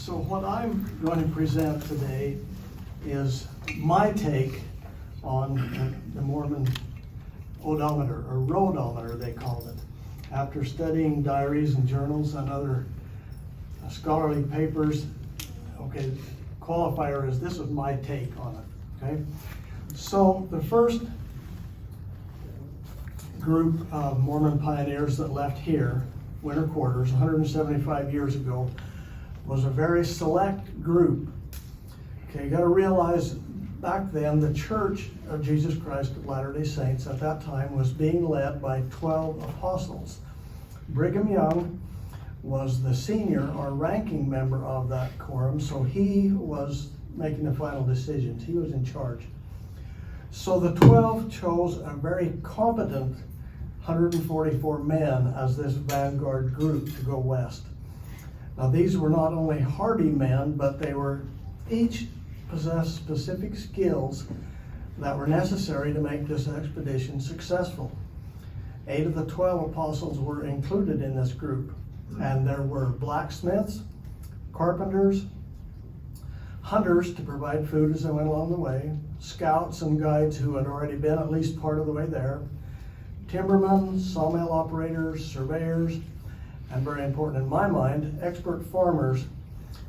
So what I'm going to present today is my take on the Mormon odometer, or roadometer they called it. After studying diaries and journals and other scholarly papers, okay, qualifier is this is my take on it, okay? So the first group of Mormon pioneers that left here, winter quarters, 175 years ago, was a very select group. Okay, you got to realize back then the Church of Jesus Christ of Latter-day Saints at that time was being led by 12 apostles. Brigham Young was the senior or ranking member of that quorum, so he was making the final decisions. He was in charge. So the 12 chose a very competent 144 men as this vanguard group to go west. Now these were not only hardy men, but they were each possessed specific skills that were necessary to make this expedition successful. 8 of the 12 apostles were included in this group, and there were blacksmiths, carpenters, hunters to provide food as they went along the way, scouts and guides who had already been at least part of the way there, timbermen, sawmill operators, surveyors, and very important in my mind, expert farmers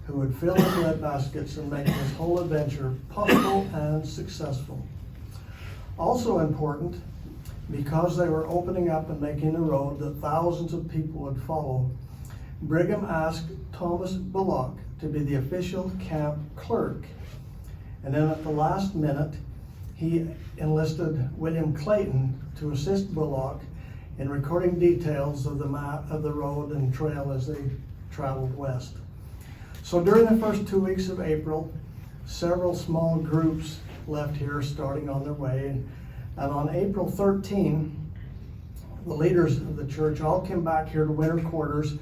who would fill the bread baskets and make this whole adventure possible and successful. Also important, because they were opening up and making a road that thousands of people would follow, Brigham asked Thomas Bullock to be the official camp clerk. And then at the last minute, he enlisted William Clayton to assist Bullock in recording details of the map of the road and trail as they traveled west. So during the first 2 weeks of April, several small groups left here starting on their way. And on April 13, the leaders of the church all came back here to winter quarters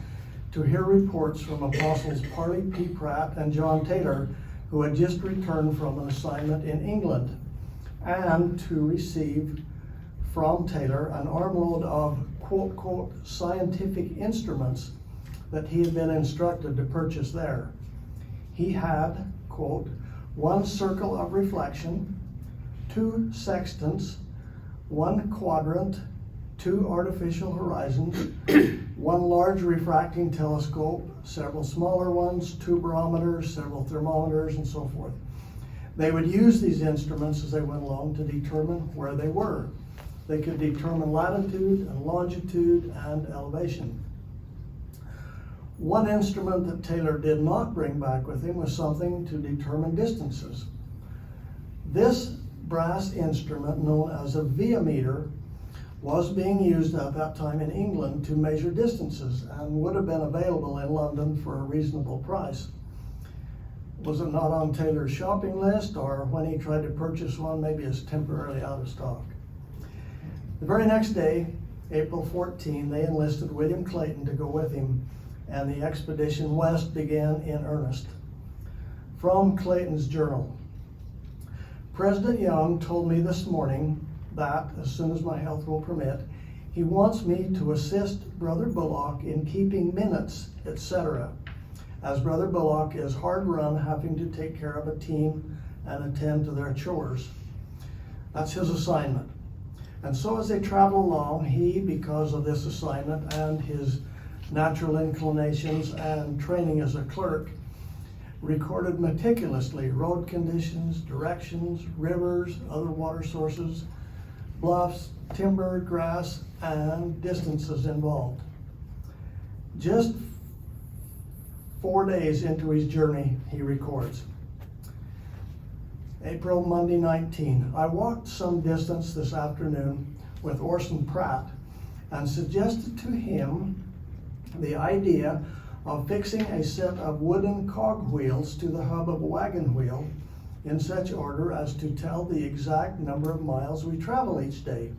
to hear reports from Apostles Parley P. Pratt and John Taylor, who had just returned from an assignment in England, and to receive from Taylor an armload of quote, quote, scientific instruments that he had been instructed to purchase there. He had, quote, 1 circle of reflection, 2 sextants, 1 quadrant, 2 artificial horizons, 1 large refracting telescope, several smaller ones, 2 barometers, several thermometers, and so forth. They would use these instruments as they went along to determine where they were. They could determine latitude and longitude and elevation. One instrument that Taylor did not bring back with him was something to determine distances. This brass instrument, known as a Odometer, was being used at that time in England to measure distances and would have been available in London for a reasonable price. Was it not on Taylor's shopping list, or when he tried to purchase one, maybe it's temporarily out of stock? The very next day, April 14, they enlisted William Clayton to go with him, and the expedition west began in earnest. From Clayton's journal: President Young told me this morning that, as soon as my health will permit, he wants me to assist Brother Bullock in keeping minutes, etc., as Brother Bullock is hard run having to take care of a team and attend to their chores. That's his assignment. And so as they travel along, he, because of this assignment and his natural inclinations and training as a clerk, recorded meticulously road conditions, directions, rivers, other water sources, bluffs, timber, grass, and distances involved. Just 4 days into his journey, he records: April, Monday 19. I walked some distance this afternoon with Orson Pratt and suggested to him the idea of fixing a set of wooden cog wheels to the hub of a wagon wheel in such order as to tell the exact number of miles we travel each day.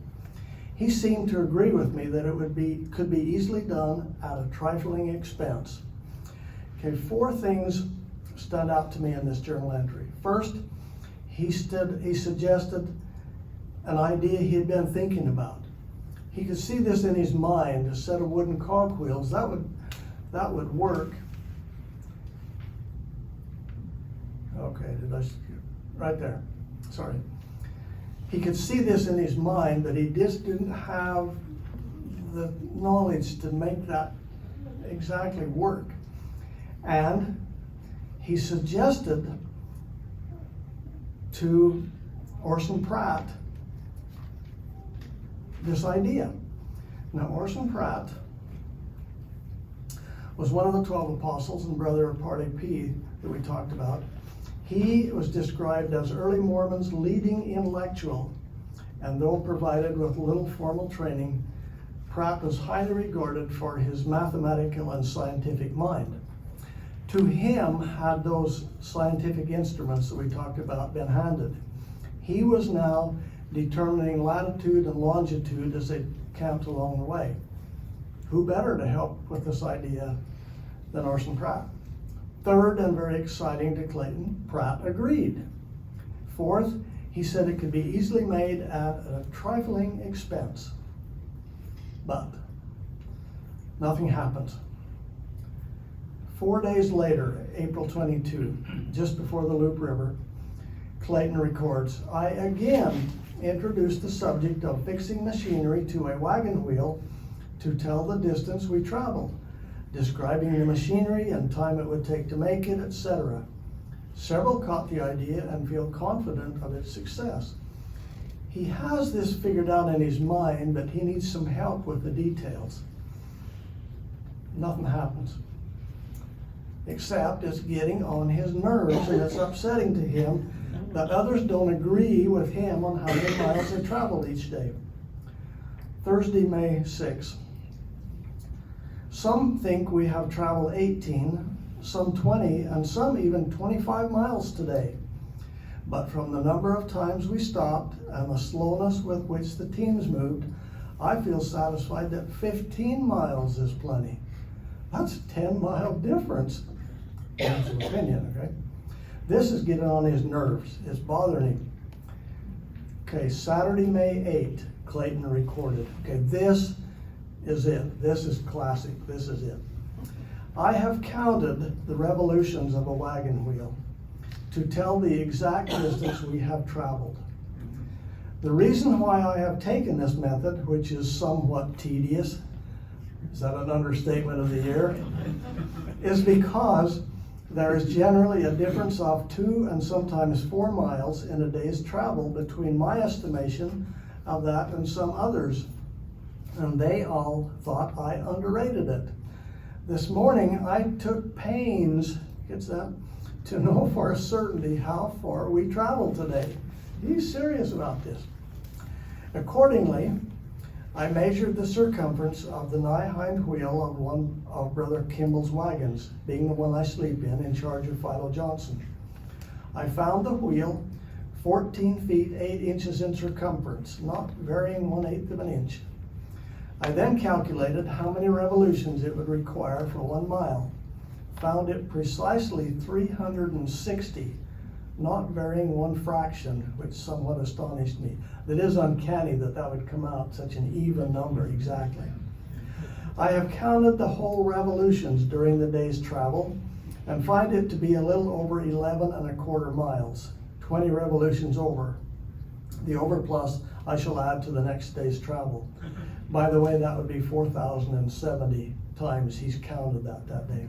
He seemed to agree with me that it could be easily done at a trifling expense. Okay, 4 things stand out to me in this journal entry. First, he suggested an idea he had been thinking about. He could see this in his mind, a set of wooden cog wheels. That would work Okay, right there, sorry. He could see this in his mind, but he just didn't have the knowledge to make that exactly work. And he suggested to Orson Pratt this idea. Now, Orson Pratt was one of the 12 apostles and brother of Party P that we talked about. He was described as early Mormons' leading intellectual, and though provided with little formal training, Pratt was highly regarded for his mathematical and scientific mind. To him had those scientific instruments that we talked about been handed. He was now determining latitude and longitude as they camped along the way. Who better to help with this idea than Orson Pratt? Third, and very exciting to Clayton, Pratt agreed. Fourth, he said it could be easily made at a trifling expense. But nothing happened. 4 days later, April 22, just before the Loop River, Clayton records, I again introduced the subject of fixing machinery to a wagon wheel to tell the distance we traveled, describing the machinery and time it would take to make it, etc. Several caught the idea and feel confident of its success. He has this figured out in his mind, but he needs some help with the details. Nothing happens. Except it's getting on his nerves, and it's upsetting to him that others don't agree with him on how many miles they traveled each day. Thursday, May 6. Some think we have traveled 18, some 20, and some even 25 miles today. But from the number of times we stopped and the slowness with which the teams moved, I feel satisfied that 15 miles is plenty. That's a 10-mile difference. That's an opinion, okay? This is getting on his nerves. It's bothering him. Okay, Saturday, May 8, Clayton recorded. Okay, this is it. This is classic. This is it. I have counted the revolutions of a wagon wheel to tell the exact distance we have traveled. The reason why I have taken this method, which is somewhat tedious, is that an understatement of the year, is because there is generally a difference of 2 and sometimes 4 miles in a day's travel between my estimation of that and some others. And they all thought I underrated it. This morning I took pains, gets that, to know for a certainty how far we traveled today. He's serious about this. Accordingly, I measured the circumference of the nigh hind wheel of one of Brother Kimball's wagons, being the one I sleep in charge of Philo Johnson. I found the wheel 14 feet 8 inches in circumference, not varying 1/8 of an inch. I then calculated how many revolutions it would require for 1 mile. Found it precisely 360, not varying 1 fraction, which somewhat astonished me. It is uncanny that that would come out such an even number exactly. I have counted the whole revolutions during the day's travel and find it to be a little over 11¼ miles, 20 revolutions over. The overplus I shall add to the next day's travel. By the way, that would be 4,070 times he's counted that day.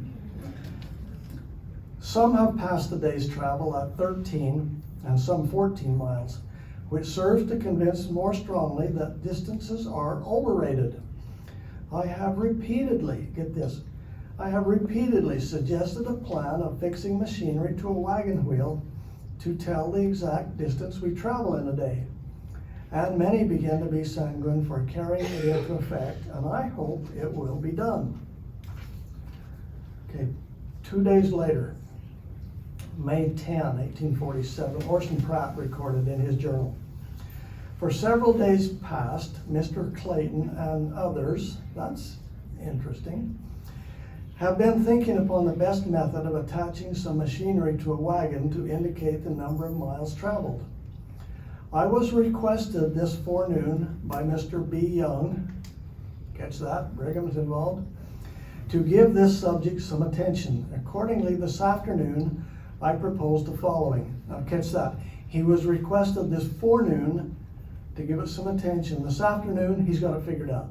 Some have passed the day's travel at 13 and some 14 miles, which serves to convince more strongly that distances are overrated. I have repeatedly, get this, I have repeatedly suggested a plan of fixing machinery to a wagon wheel to tell the exact distance we travel in a day. And many begin to be sanguine for carrying it into effect, and I hope it will be done. Okay, 2 days later, May 10, 1847, Orson Pratt recorded in his journal. For several days past, Mr. Clayton and others, that's interesting, have been thinking upon the best method of attaching some machinery to a wagon to indicate the number of miles traveled. I was requested this forenoon by Mr. B. Young, catch that, Brigham's involved, to give this subject some attention. Accordingly, this afternoon, I propose the following. Now catch that. He was requested this forenoon to give it some attention. This afternoon, he's got it figured out.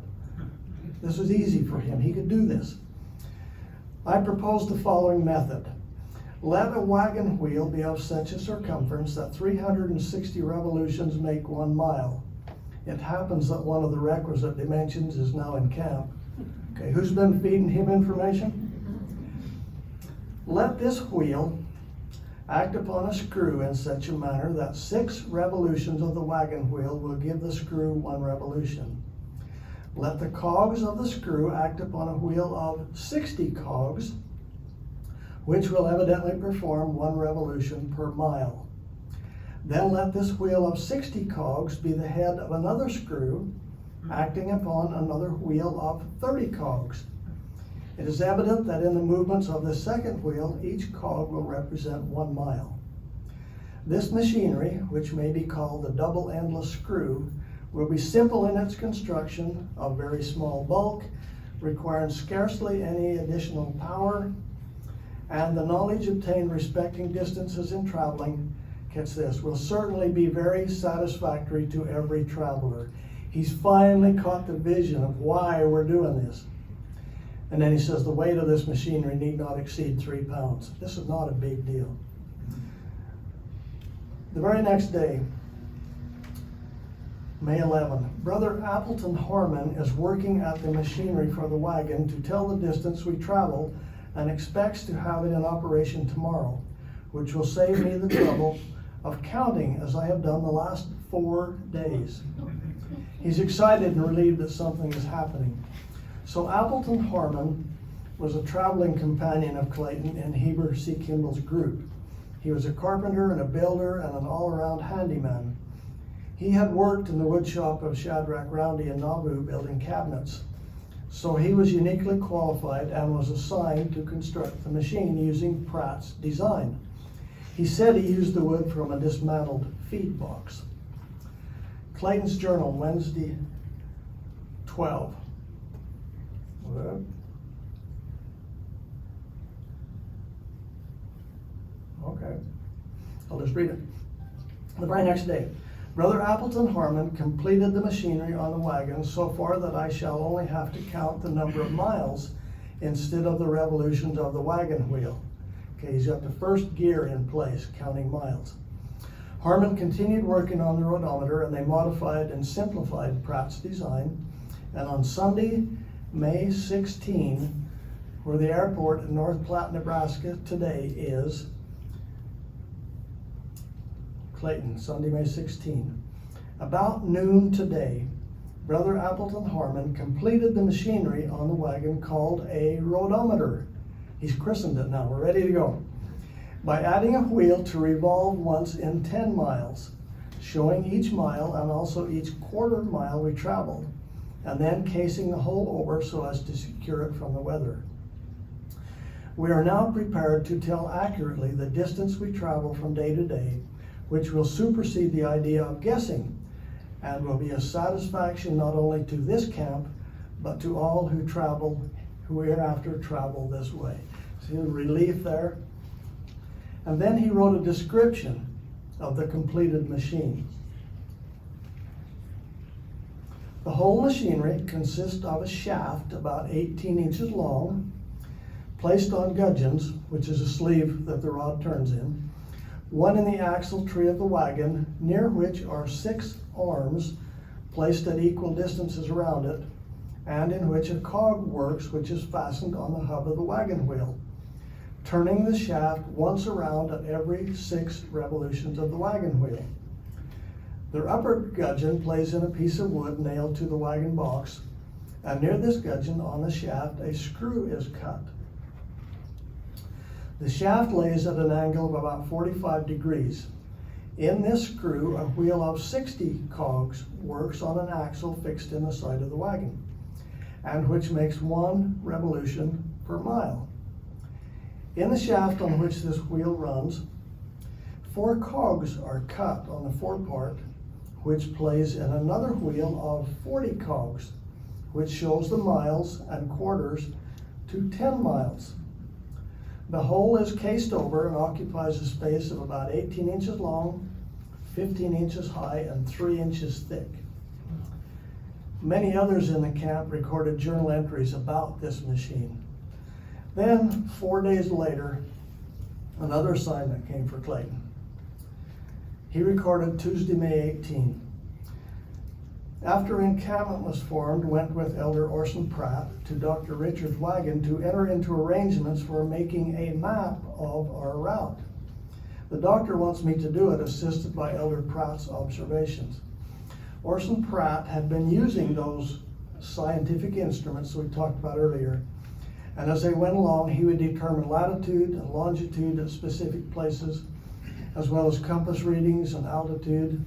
This was easy for him. He could do this. I propose the following method. Let a wagon wheel be of such a circumference that 360 revolutions make 1 mile. It happens that one of the requisite dimensions is now in camp. Okay, who's been feeding him information? Let this wheel act upon a screw in such a manner that 6 revolutions of the wagon wheel will give the screw 1 revolution. Let the cogs of the screw act upon a wheel of 60 cogs, which will evidently perform 1 revolution per mile. Then let this wheel of 60 cogs be the head of another screw, acting upon another wheel of 30 cogs. It is evident that in the movements of the second wheel, each cog will represent 1 mile. This machinery, which may be called the double endless screw, will be simple in its construction, of very small bulk, requiring scarcely any additional power, and the knowledge obtained respecting distances in traveling, catch this, will certainly be very satisfactory to every traveler. He's finally caught the vision of why we're doing this. And then he says the weight of this machinery need not exceed 3 pounds. This is not a big deal. The very next day, May 11, Brother Appleton Harmon is working at the machinery for the wagon to tell the distance we travel and expects to have it in operation tomorrow, which will save me the trouble of counting as I have done the last 4 days. He's excited and relieved that something is happening. So Appleton Harmon was a traveling companion of Clayton in Heber C. Kimball's group. He was a carpenter and a builder and an all-around handyman. He had worked in the woodshop of Shadrach Roundy in Nauvoo building cabinets. So he was uniquely qualified and was assigned to construct the machine using Pratt's design. He said he used the wood from a dismantled feed box. Clayton's Journal, Wednesday 12. Okay, I'll just read it. The very next day, Brother Appleton Harmon completed the machinery on the wagon so far that I shall only have to count the number of miles instead of the revolutions of the wagon wheel. Okay, he's got the first gear in place, counting miles. Harmon continued working on the odometer, and they modified and simplified Pratt's design. And on Sunday, May 16, where the airport in North Platte, Nebraska today is, Clayton, Sunday, May 16. About noon today, Brother Appleton Harmon completed the machinery on the wagon called a rodometer. He's christened it now, we're ready to go. By adding a wheel to revolve once in 10 miles, showing each mile and also each quarter mile we traveled, and then casing the whole over so as to secure it from the weather. We are now prepared to tell accurately the distance we travel from day to day, which will supersede the idea of guessing, and will be a satisfaction not only to this camp, but to all who hereafter travel this way. See the relief there? And then he wrote a description of the completed machine. The whole machinery consists of a shaft about 18 inches long, placed on gudgeons, which is a sleeve that the rod turns in, one in the axle tree of the wagon, near which are 6 arms placed at equal distances around it, and in which a cog works, which is fastened on the hub of the wagon wheel, turning the shaft once around at every 6 revolutions of the wagon wheel. The upper gudgeon plays in a piece of wood nailed to the wagon box, and near this gudgeon on the shaft a screw is cut. The shaft lays at an angle of about 45 degrees. In this screw, a wheel of 60 cogs works on an axle fixed in the side of the wagon, and which makes 1 revolution per mile. In the shaft on which this wheel runs, 4 cogs are cut on the forepart, which plays in another wheel of 40 cogs, which shows the miles and quarters to 10 miles. The hole is cased over and occupies a space of about 18 inches long, 15 inches high, and 3 inches thick. Many others in the camp recorded journal entries about this machine. Then, 4 days later, another assignment came for Clayton. He recorded Tuesday, May 18. After encampment was formed, went with Elder Orson Pratt to Dr. Richard's wagon to enter into arrangements for making a map of our route. The doctor wants me to do it, assisted by Elder Pratt's observations. Orson Pratt had been using those scientific instruments we talked about earlier, and as they went along, he would determine latitude and longitude at specific places, as well as compass readings and altitude.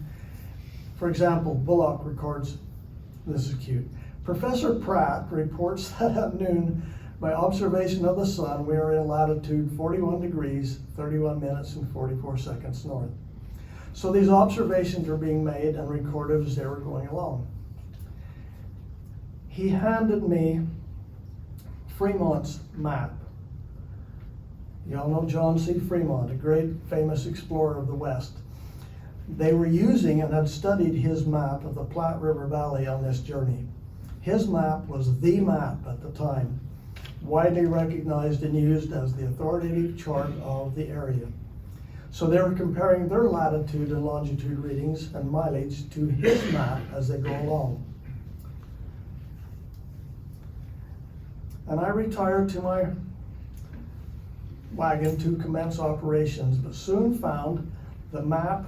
For example, Bullock records, this is cute, Professor Pratt reports that at noon, by observation of the sun, we are in latitude 41 degrees, 31 minutes, and 44 seconds north. So these observations are being made and recorded as they were going along. He handed me Fremont's map. Y'all know John C. Fremont, a great famous explorer of the West. They were using and had studied his map of the Platte River Valley on this journey. His map was the map at the time, widely recognized and used as the authoritative chart of the area. So they were comparing their latitude and longitude readings and mileage to his map as they go along. And I retired to my wagon to commence operations, but soon found the map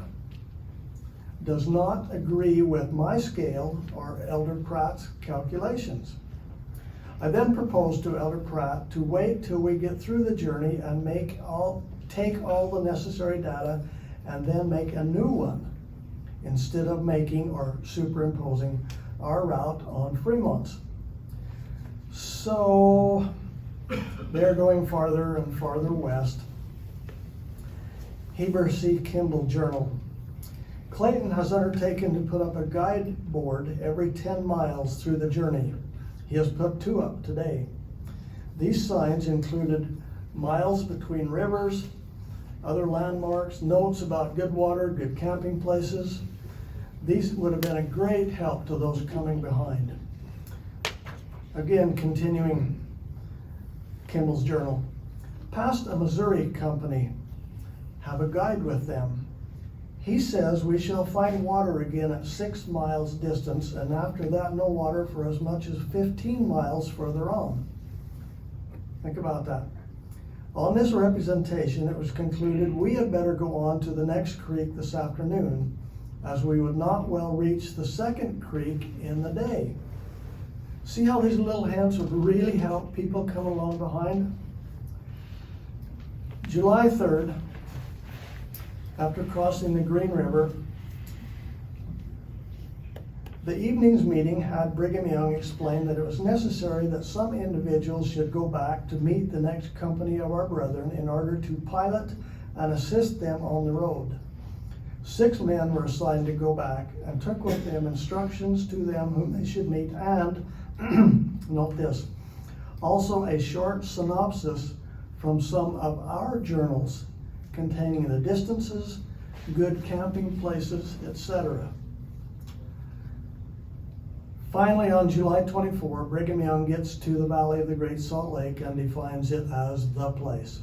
does not agree with my scale or Elder Pratt's calculations. I then proposed to Elder Pratt to wait till we get through the journey and take all the necessary data and then make a new one, instead of making or superimposing our route on Fremont's. So they're going farther and farther west. Heber C. Kimball Journal. Clayton has undertaken to put up a guide board every 10 miles through the journey. He has put 2 up today. These signs included miles between rivers, other landmarks, notes about good water, good camping places. These would have been a great help to those coming behind. Again, continuing Kimball's journal. Passed a Missouri company, have a guide with them. He says we shall find water again at 6 miles distance, and after that no water for as much as 15 miles further on. Think about that. On this representation, it was concluded we had better go on to the next creek this afternoon, as we would not well reach the second creek in the day. See how these little hints would really help people come along behind? July 3rd, after crossing the Green River, the evening's meeting had Brigham Young explain that it was necessary that some individuals should go back to meet the next company of our brethren in order to pilot and assist them on the road. 6 men were assigned to go back and took with them instructions to them whom they should meet, and note this, also a short synopsis from some of our journals containing the distances, good camping places, etc. Finally, on July 24, Brigham Young gets to the Valley of the Great Salt Lake and defines it as the place.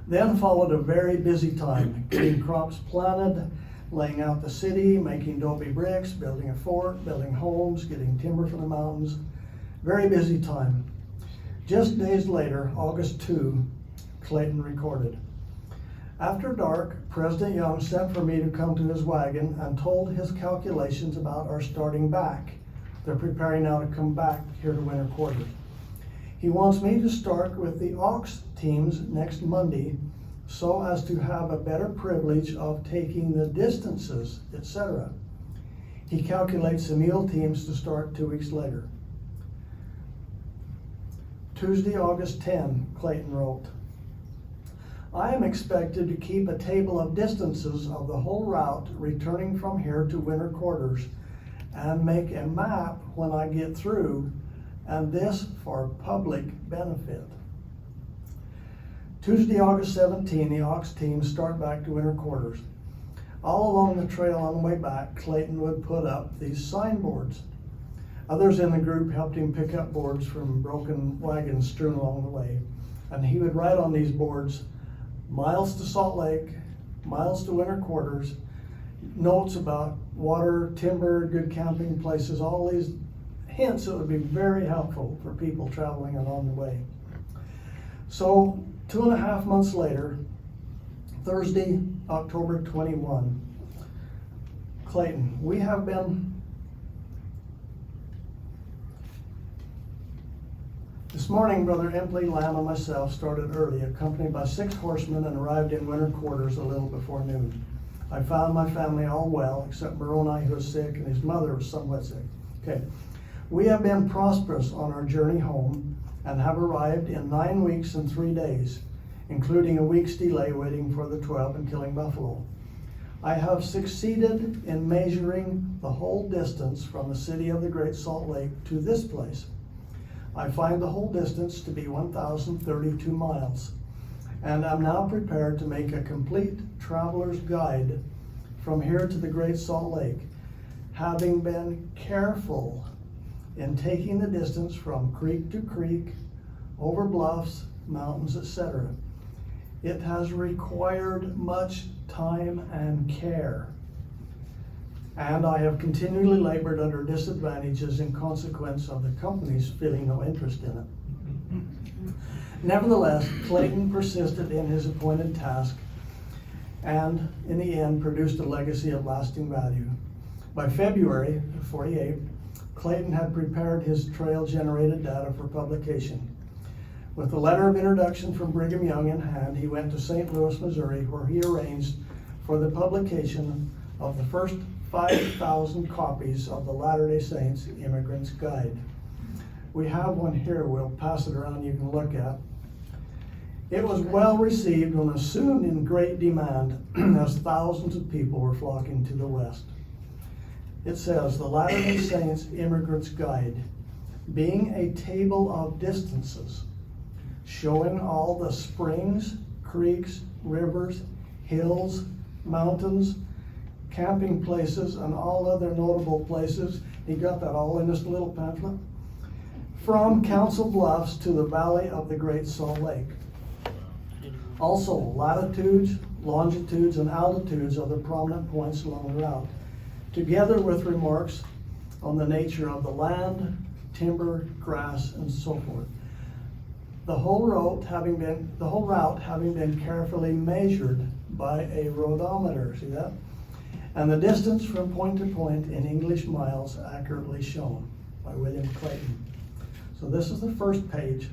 Then followed a very busy time, getting crops planted, laying out the city, making adobe bricks, building a fort, building homes, getting timber from the mountains. Very busy time. Just days later, August 2, Clayton recorded. After dark, President Young sent for me to come to his wagon and told his calculations about our starting back. They're preparing now to come back here to winter quarters. He wants me to start with the ox teams next Monday so as to have a better privilege of taking the distances, etc. He calculates the mule teams to start 2 weeks later. Tuesday, August 10, Clayton wrote, I am expected to keep a table of distances of the whole route returning from here to winter quarters and make a map when I get through, and this for public benefit. Tuesday, August 17, the Ox team start back to winter quarters. All along the trail on the way back, Clayton would put up these signboards. Others in the group helped him pick up boards from broken wagons strewn along the way. And he would write on these boards, miles to Salt Lake, miles to winter quarters, notes about water, timber, good camping places, all these hints that would be very helpful for people traveling along the way. So 2.5 months later, Thursday, October 21, Clayton, we have been this morning, Brother Empley, Lamb, and myself started early, accompanied by 6 horsemen, and arrived in winter quarters a little before noon. I found my family all well, except Moroni, who was sick, and his mother was somewhat sick. Okay. We have been prosperous on our journey home and have arrived in 9 weeks and 3 days, including a week's delay waiting for the 12 and killing buffalo. I have succeeded in measuring the whole distance from the city of the Great Salt Lake to this place. I find the whole distance to be 1,032 miles, and I'm now prepared to make a complete traveler's guide from here to the Great Salt Lake, having been careful in taking the distance from creek to creek, over bluffs, mountains, etc. It has required much time and care, and I have continually labored under disadvantages in consequence of the company's feeling no interest in it. Nevertheless, Clayton persisted in his appointed task and in the end produced a legacy of lasting value. By February 48, Clayton had prepared his trail-generated data for publication. With the letter of introduction from Brigham Young in hand, he went to St. Louis, Missouri, where he arranged for the publication of the first 5,000 copies of the Latter-day Saints Immigrant's Guide. We have one here, we'll pass it around, you can look at. It was well received and was soon in great demand as thousands of people were flocking to the West. It says, the Latter-day Saints Immigrant's Guide, being a table of distances, showing all the springs, creeks, rivers, hills, mountains, camping places, and all other notable places. He got that all in this little pamphlet. From Council Bluffs to the valley of the Great Salt Lake. Also, latitudes, longitudes, and altitudes of the prominent points along the route, together with remarks on the nature of the land, timber, grass, and so forth. The whole route having been carefully measured by a roadometer, see that? And the distance from point to point in English miles accurately shown by William Clayton. So this is the first page.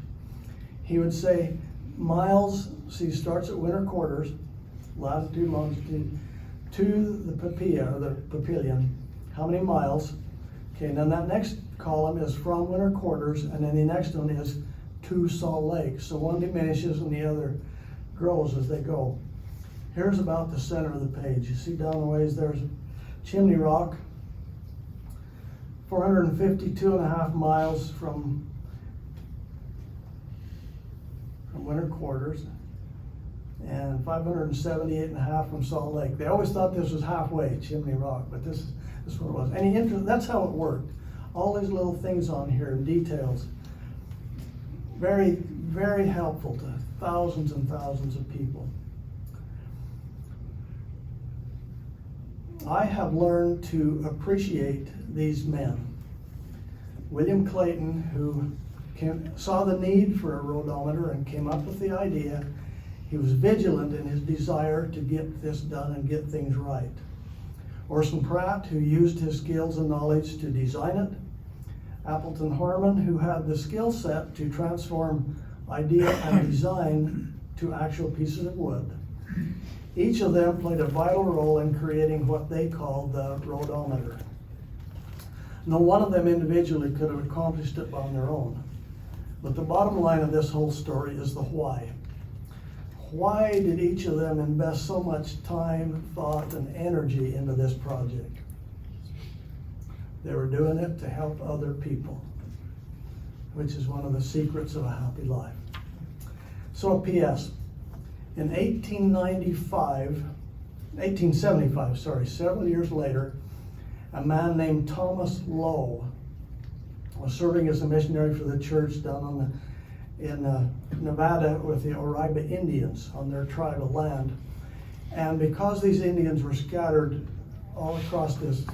He would say miles, see, starts at winter quarters, latitude, longitude, to the Papilla, or the Papillion, how many miles? Okay, and then that next column is from winter quarters, and then the next one is to Salt Lake. So one diminishes and the other grows as they go. Here's about the center of the page. You see down the ways there's Chimney Rock, 452.5 miles from winter quarters, and 578.5 from Salt Lake. They always thought this was halfway, Chimney Rock, but this is what it was. That's how it worked. All these little things on here, details, very, very helpful to thousands and thousands of people. I have learned to appreciate these men. William Clayton, who saw the need for a roadometer and came up with the idea. He was vigilant in his desire to get this done and get things right. Orson Pratt, who used his skills and knowledge to design it. Appleton Harmon, who had the skill set to transform idea and design to actual pieces of wood. Each of them played a vital role in creating what they called the roadometer. No one of them individually could have accomplished it on their own. But the bottom line of this whole story is the why. Why did each of them invest so much time, thought, and energy into this project? They were doing it to help other people, which is one of the secrets of a happy life. So, P.S. In 1875, several years later, a man named Thomas Lowe was serving as a missionary for the church down in Nevada with the Oriba Indians on their tribal land. And because these Indians were scattered all across this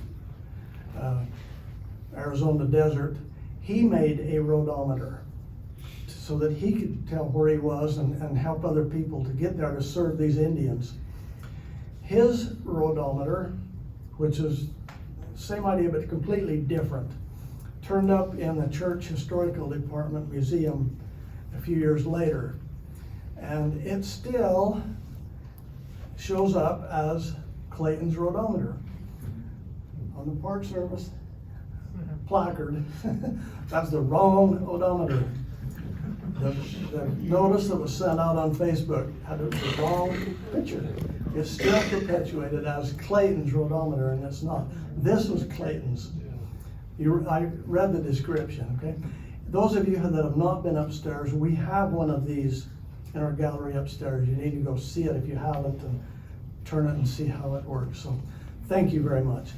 Arizona desert, he made a roadometer so that he could tell where he was and help other people to get there to serve these Indians. His roadometer, which is the same idea but completely different, turned up in the Church Historical Department Museum a few years later. And it still shows up as Clayton's roadometer. On the Park Service placard, that's the wrong odometer. The notice that was sent out on Facebook had the wrong picture. It's still perpetuated as Clayton's roadometer, and it's not. This was Clayton's. I read the description, okay? Those of you that have not been upstairs, we have one of these in our gallery upstairs. You need to go see it if you haven't, and turn it and see how it works. So thank you very much.